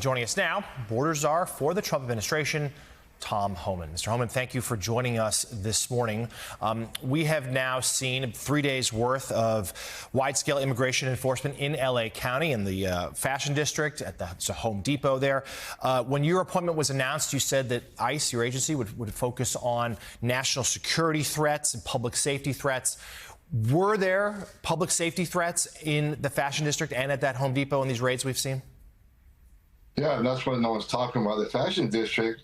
Joining us now, border czar for the Trump administration, Tom Homan. Mr. Homan, thank you for joining us this morning. We have now seen 3 days worth of wide-scale immigration enforcement in L.A. County, in the Fashion District, at the Home Depot there. When your appointment was announced, you said that ICE, your agency, would focus on national security threats and public safety threats. Were there public safety threats in the Fashion District and at that Home Depot in these raids we've seen? Yeah, and that's what no one's talking about. The Fashion District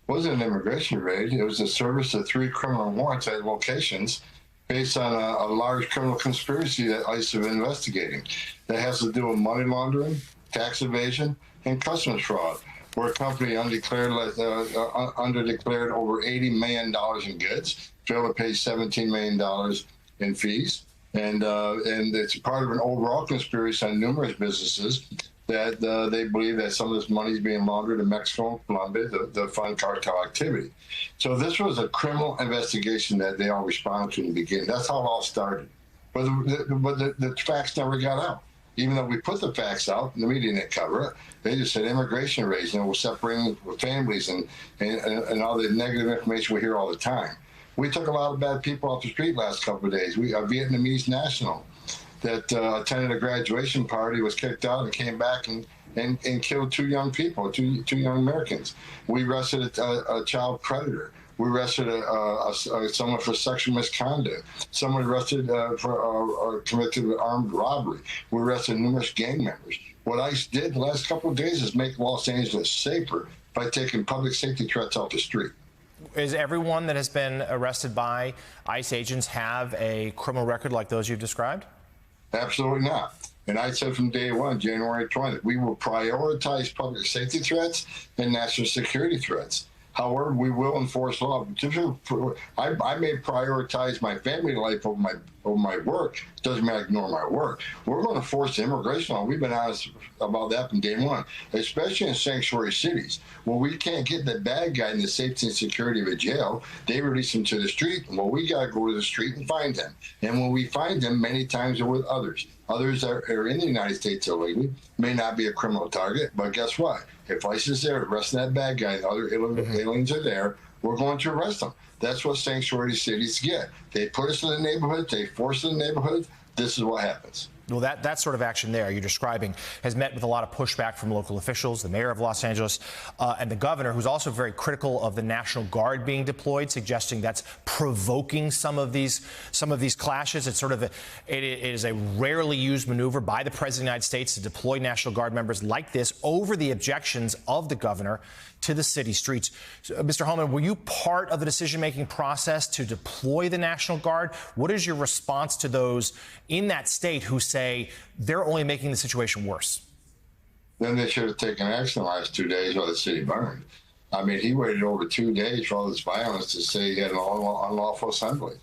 wasn't an immigration raid. It was a service of 3 criminal warrants at locations based on a large criminal conspiracy that ICE is investigating. That has to do with money laundering, tax evasion, and customs fraud, where a company underdeclared over $80 million in goods, failed to pay $17 million in fees, and it's part of an overall conspiracy on numerous businesses that they believe that some of this money is being laundered in Mexico and Colombia to fund cartel activity. So this was a criminal investigation that they all responded to in the beginning. That's how it all started. But the facts never got out. Even though we put the facts out, the media didn't cover it. They just said immigration raids, we're separating families and all the negative information we hear all the time. We took a lot of bad people off the street last couple of days. A Vietnamese national that attended a graduation party was kicked out and came back and killed 2 young people, two young Americans. We arrested a child predator. We arrested someone for sexual misconduct. Someone arrested for convicted of armed robbery. We arrested numerous gang members. What ICE did the last couple of days is make Los Angeles safer by taking public safety threats off the street. Is everyone that has been arrested by ICE agents have a criminal record like those you've described? Absolutely not. And I said from day one, January 20th, we will prioritize public safety threats and national security threats. However, we will enforce law. I may prioritize my family life over my work. Doesn't mean I ignore my work. We're going to force the immigration law. We've been honest about that from day one, especially in sanctuary cities where we can't get the bad guy in the safety and security of a jail. They release him to the street. Well, we got to go to the street and find them. And when we find them, many times they're with others. Others that are in the United States illegally, may not be a criminal target, but guess what? If ICE is there arresting that bad guy and other aliens are there, we're going to arrest them. That's what sanctuary cities get. They put us in the neighborhood, they force us in the neighborhood. This is what happens. Well, that sort of action there you're describing has met with a lot of pushback from local officials, the mayor of Los Angeles, and the governor, who's also very critical of the National Guard being deployed, suggesting that's provoking some of these clashes. It's sort of it is a rarely used maneuver by the president of the United States to deploy National Guard members like this over the objections of the governor to the city streets. So, Mr. Homan, were you part of the decision-making process to deploy the National Guard? What is your response to those in that state who say they're only making the situation worse? Then they should have taken action the last 2 days while the city burned. I mean, he waited over 2 days for all this violence to say he had an unlawful assembly.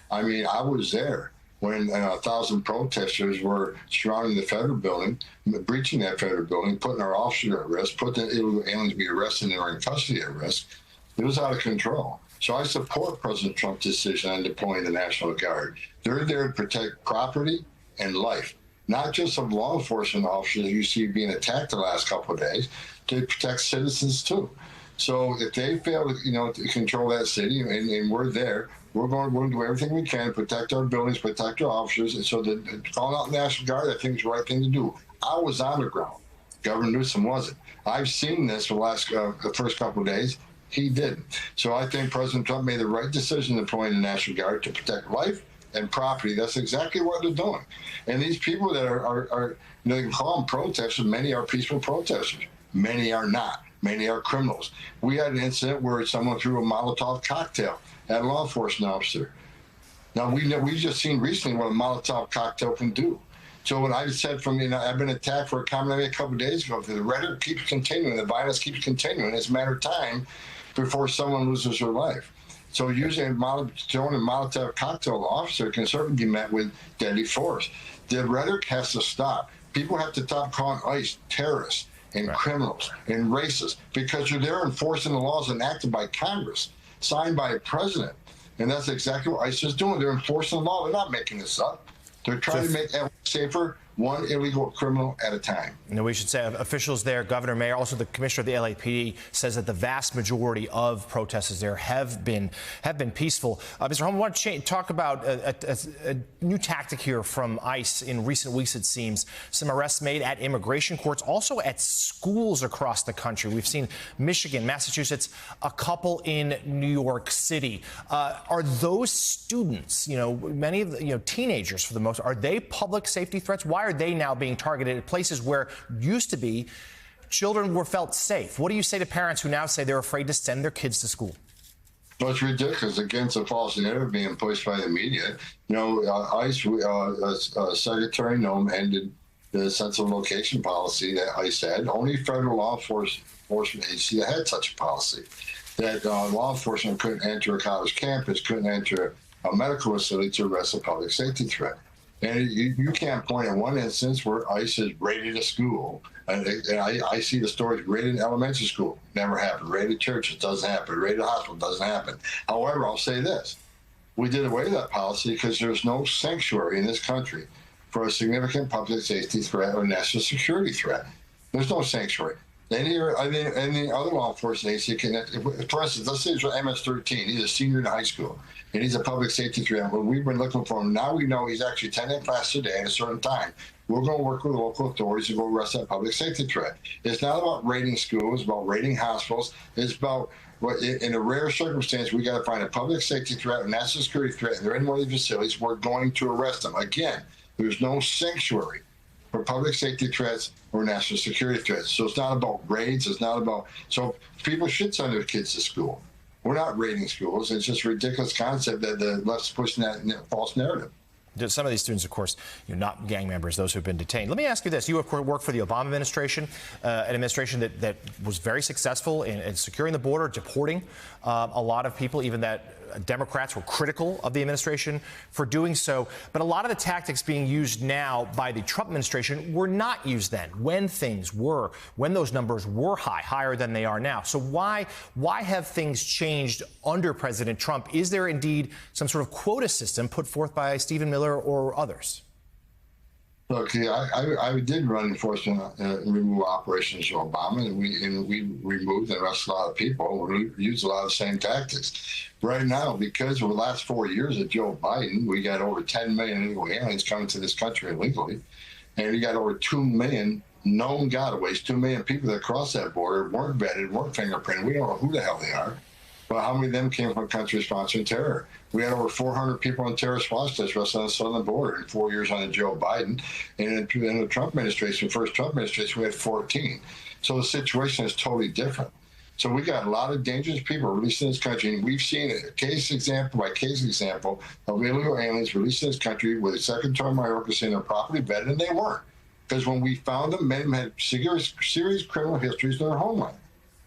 I mean, I was there when 1,000 protesters were surrounding the federal building, breaching that federal building, putting our officers at risk, putting the illegal aliens to be arrested and are in custody at risk. It was out of control. So I support President Trump's decision on deploying the National Guard. They're there to protect property and life, not just of law enforcement officers you see being attacked the last couple of days, to protect citizens too. So if they fail to control that city, and we're there, we're going to do everything we can to protect our buildings, protect our officers. And so calling out the National Guard, I think is the right thing to do. I was on the ground. Governor Newsom wasn't. I've seen this for the first couple of days. He didn't. So I think President Trump made the right decision deploying the National Guard to protect life and property. That's exactly what they're doing. And these people that are you can call them protesters. Many are peaceful protesters. Many are not. Many are criminals. We had an incident where someone threw a Molotov cocktail at a law enforcement officer. Now, we've just seen recently what a Molotov cocktail can do. So what I've said I've been attacked for a comment I made a couple of days ago. The rhetoric keeps continuing, the violence keeps continuing. It's a matter of time before someone loses their life. So using throwing a Molotov cocktail at an officer can certainly be met with deadly force. The rhetoric has to stop. People have to stop calling ICE terrorists and criminals and racists, because you're there enforcing the laws enacted by Congress, signed by a president. And that's exactly what ICE is doing. They're enforcing the law. They're not making this up. They're trying to make everyone safer one illegal criminal at a time. We should say officials there, Governor Mayor, also the commissioner of the LAPD, says that the vast majority of protesters there have been peaceful. Mr. Holman, I want to talk about a new tactic here from ICE in recent weeks, it seems. Some arrests made at immigration courts, also at schools across the country. We've seen Michigan, Massachusetts, a couple in New York City. Are those students, many of the, teenagers for the most, are they public safety threats? Why are they now being targeted at places where used to be children were felt safe? What do you say to parents who now say they're afraid to send their kids to school? Well, it's ridiculous against a false narrative being pushed by the media. ICE, Secretary Noem ended the sensitive location policy that ICE had. Only federal law enforcement agency that had such a policy. That law enforcement couldn't enter a college campus, couldn't enter a medical facility to arrest a public safety threat. And you can't point at one instance where ICE has raided a school. And I see the stories, raided an elementary school, never happened. Raided churches, doesn't happen. Raided a hospital, doesn't happen. However, I'll say this. We did away with that policy because there's no sanctuary in this country for a significant public safety threat or national security threat. There's no sanctuary. Any other law enforcement agency can, for instance, let's say it's MS-13. He's a senior in high school, and he's a public safety threat. When we've been looking for him, now we know he's actually attending class today at a certain time. We're going to work with local authorities to go arrest that public safety threat. It's not about raiding schools, it's about raiding hospitals. It's about, in a rare circumstance, we got to find a public safety threat, a national security threat, and they're in one of these facilities. We're going to arrest them. Again, there's no sanctuary for public safety threats or national security threats. So it's not about raids. It's not about, so people should send their kids to school. We're not raiding schools. It's just a ridiculous concept that the left's pushing that false narrative. Some of these students, of course, not gang members, those who've been detained. Let me ask you this. You, of course, worked for the Obama administration, an administration that was very successful in securing the border, deporting a lot of people, even that Democrats were critical of the administration for doing so. But a lot of the tactics being used now by the Trump administration were not used then, when those numbers were higher than they are now. So why have things changed under President Trump? Is there indeed some sort of quota system put forth by Stephen Miller or others? Look, I did run enforcement and removal operations for Obama, and we removed and arrested a lot of people. We used a lot of the same tactics. Right now, because of the last 4 years of Joe Biden, we got over 10 million illegal aliens coming to this country illegally, and we got over 2 million known gotaways, 2 million people that crossed that border, weren't vetted, weren't fingerprinted. We don't know who the hell they are. But how many of them came from countries sponsoring terror? We had over 400 people on terrorist watch lists arrested on the southern border in 4 years under Joe Biden. And in the Trump administration, first Trump administration, we had 14. So the situation is totally different. So we got a lot of dangerous people released in this country. And we've seen a case example by case example of illegal aliens released in this country with a Secretary Mayorkas saying they're properly vetted, and they weren't. Because when we found them, many of them had serious criminal histories in their homeland.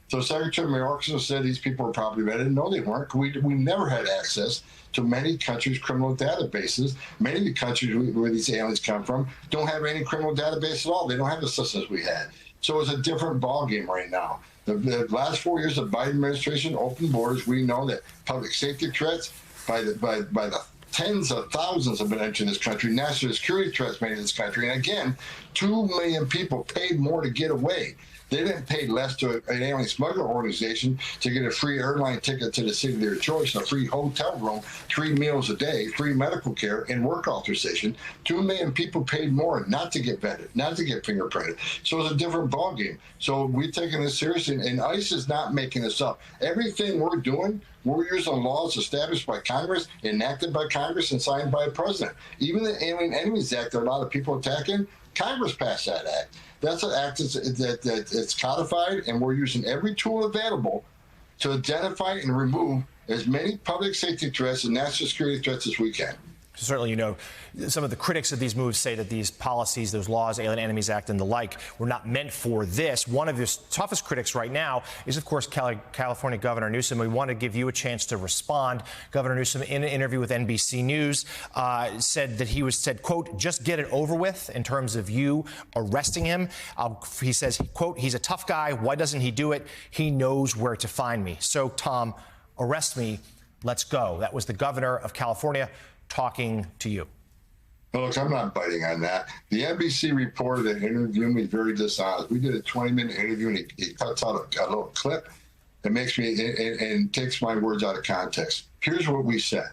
So Secretary Mayorkas said these people were properly vetted. No, they weren't. We never had access to many countries' criminal databases. Many of the countries where these aliens come from don't have any criminal database at all. They don't have the systems we had. So it's a different ballgame right now. The last 4 years of Biden administration, open borders, we know that public safety threats by the tens of thousands have been entering this country. National security threats made in this country. And again, 2 million people paid more to get away. They didn't pay less to an alien smuggler organization to get a free airline ticket to the city of their choice, a free hotel room, 3 meals a day, free medical care, and work authorization. 2 million people paid more not to get vetted, not to get fingerprinted. So it's a different ballgame. So we're taking this seriously, and ICE is not making this up. Everything we're doing, we're using laws established by Congress, enacted by Congress, and signed by the president. Even the Alien Enemies Act that a lot of people attacking, Congress passed that act. That's an act that's codified, and we're using every tool available to identify and remove as many public safety threats and national security threats as we can. Certainly, some of the critics of these moves say that these policies, those laws, Alien Enemies Act and the like, were not meant for this. One of his toughest critics right now is, of course, California Governor Newsom. We want to give you a chance to respond. Governor Newsom, in an interview with NBC News, said, quote, just get it over with in terms of you arresting him. He says, quote, he's a tough guy. Why doesn't he do it? He knows where to find me. So, Tom, arrest me. Let's go. That was the governor of California talking to you. No, look, I'm not biting on that. The NBC reporter that interviewed me is very dishonest. We did a 20-minute interview, and he cuts out a little clip that makes me and takes my words out of context. Here's what we said.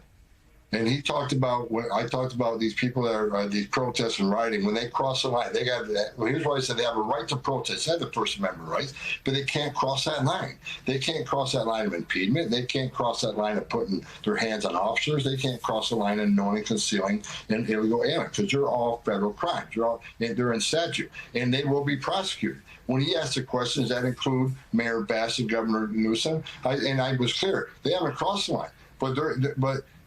And he talked about when I talked about these people that are these protests and rioting. When they cross the line, they got that. Well, here's what I said: they have a right to protest. They have the First Amendment rights, but they can't cross that line. They can't cross that line of impediment. They can't cross that line of putting their hands on officers. They can't cross the line of knowing, concealing, and illegal alien, because they're all federal crimes. They're in statute, and they will be prosecuted. When he asked the questions that include Mayor Bassett, Governor Newsom, I was clear: they haven't crossed the line, but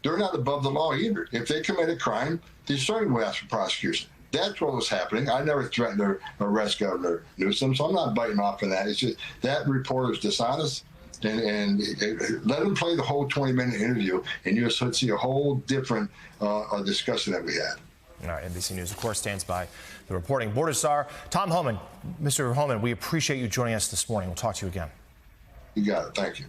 they're not above the law either. If they commit a crime, they certainly will ask for prosecution. That's what was happening. I never threatened to arrest Governor Newsom, so I'm not biting off on that. It's just that reporter's dishonest, and let him play the whole 20-minute interview, and you'll see a whole different discussion that we had. All right, NBC News, of course, stands by the reporting. Border Czar Tom Homan. Mr. Homan, we appreciate you joining us this morning. We'll talk to you again. You got it. Thank you.